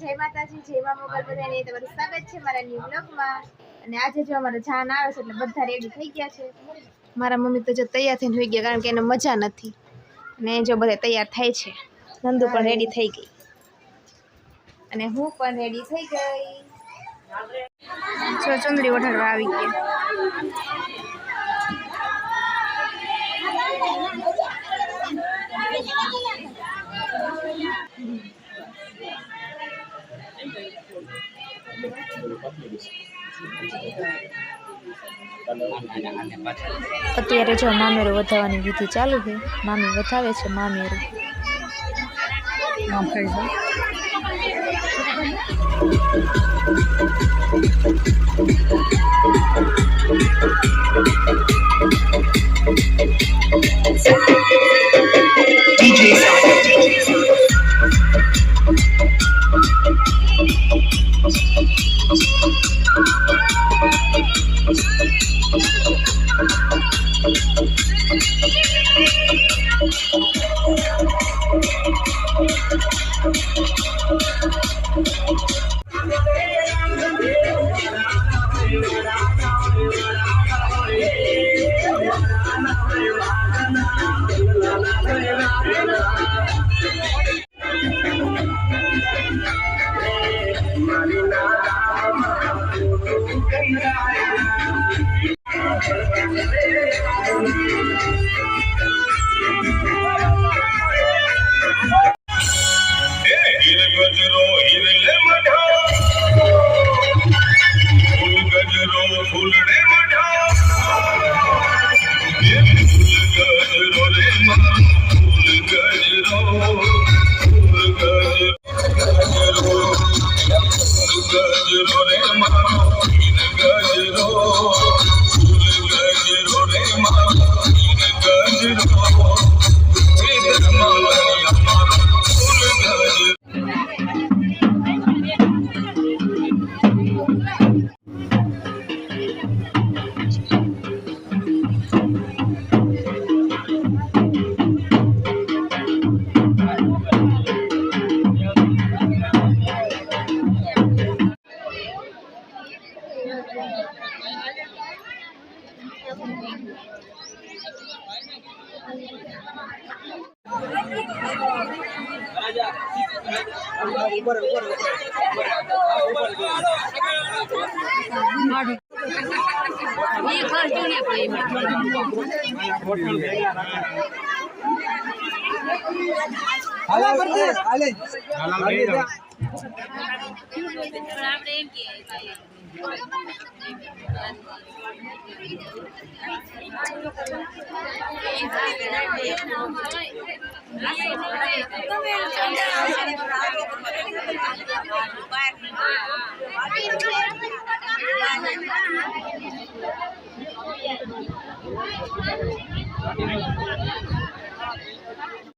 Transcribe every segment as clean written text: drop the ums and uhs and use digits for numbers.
जय माताजी जय मां मोगल बधाने તમારું સ્વાગત છે મારા ન્યુ બ્લોગમાં। અને આજે જો અમારો જાન આવે છે એટલે બધા રેડી થઈ ગયા છે। મારા મમ્મી તો જો તૈયાર થઈને હોઈ ગયા કારણ કે એને મજા નથી અને જો બધા તૈયાર થાય છે। નંદુ પણ રેડી થઈ ગઈ અને હું પણ રેડી થઈ ગઈ। જો ચુંદડી ઓઢાડવા આવી ગઈ। અત્યારે જો મામેરું વધારવાની વિધિ ચાલુ છે। મામી વધાવે છે મામેરું।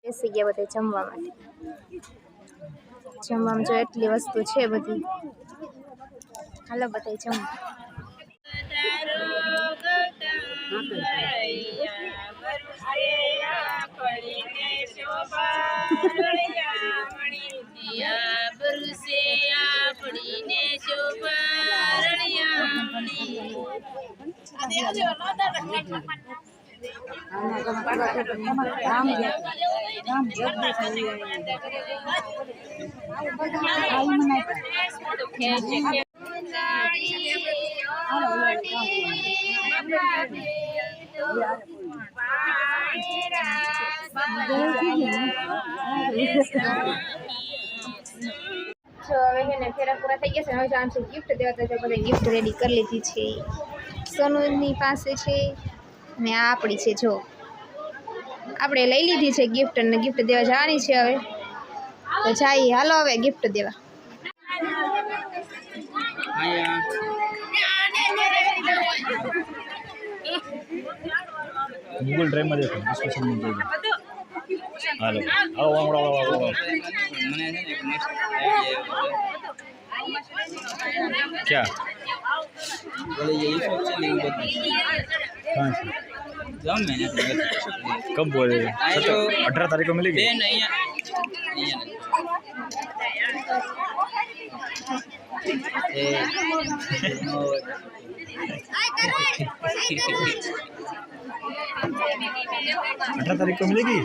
બેસી ગયા બધા જમવા માટે। જમવામાં જો એટલી વસ્તુ છે બધી। હાલો બધા જમવા। फेरा पूरा થઈ ગયા છે। હવે જાણ છે ગિફ્ટ દેવા તો બધા ગિફ્ટ રેડી કરી લીધી છે। સોનુની પાસે છે અને આ આપણી છે। જો આપણે લઈ લીધી છે ગિફ્ટ અને ગિફ્ટ દેવા જવાની છે। હવે તો જઈએ હાલો હવે ગિફ્ટ દેવા। गूगल ड्राइव में देखो डिस्कशन में देखो। હાલો આવો મને છે ને એક મસ્ત આઈડિયા क्या બોલે ये सब છે ને એવું બધું कहाँ से જામ મેને कब बोले आए जो 18 तारीख को मिलेगी બેન अठारह तारीख को मिलेगी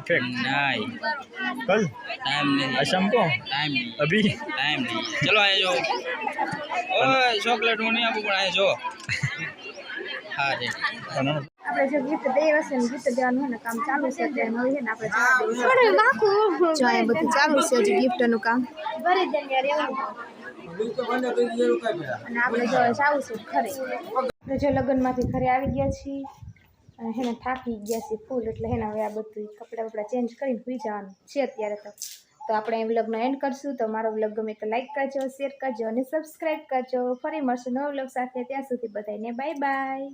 फिक्स नहीं कल टाइम नहीं आज शाम को टाइम नहीं अभी टाइम नहीं चलो आए जो ओए चॉकलेट હું નહીં આપું પણ આए જો હા રે આપણે જો ગિફ્ટ દઈએ હશે ને ગિફ્ટ દેવાનું હોય ને કામ ચાલુ છે અત્યારે નવી છે ને આપણે જવા દઈએ જો અહીંયા બધું ચાલુ છે હજી ગિફ્ટનું કામ ભરી દે યાર એવું અને આપણે જો જાવું છે ઘરે આપણે જો લગ્નમાંથી ઘરે આવી ગયા છીએ અને હેને થાકી ગયા છીએ ફૂલ એટલે હેને હવે આ બધું કપડાં બપડા ચેન્જ કરીને સુઈ જવાનું છે અત્યારે તો આપણે એ વ્લોગનો એન્ડ કરશું તો મારો વ્લોગ ગમે તો લાઈક કરજો શેર કરજો અને સબસ્ક્રાઈબ કરજો ફરી મળશું નવો વ્લોગ સાથે ત્યાં સુધી બધાને બાય બાય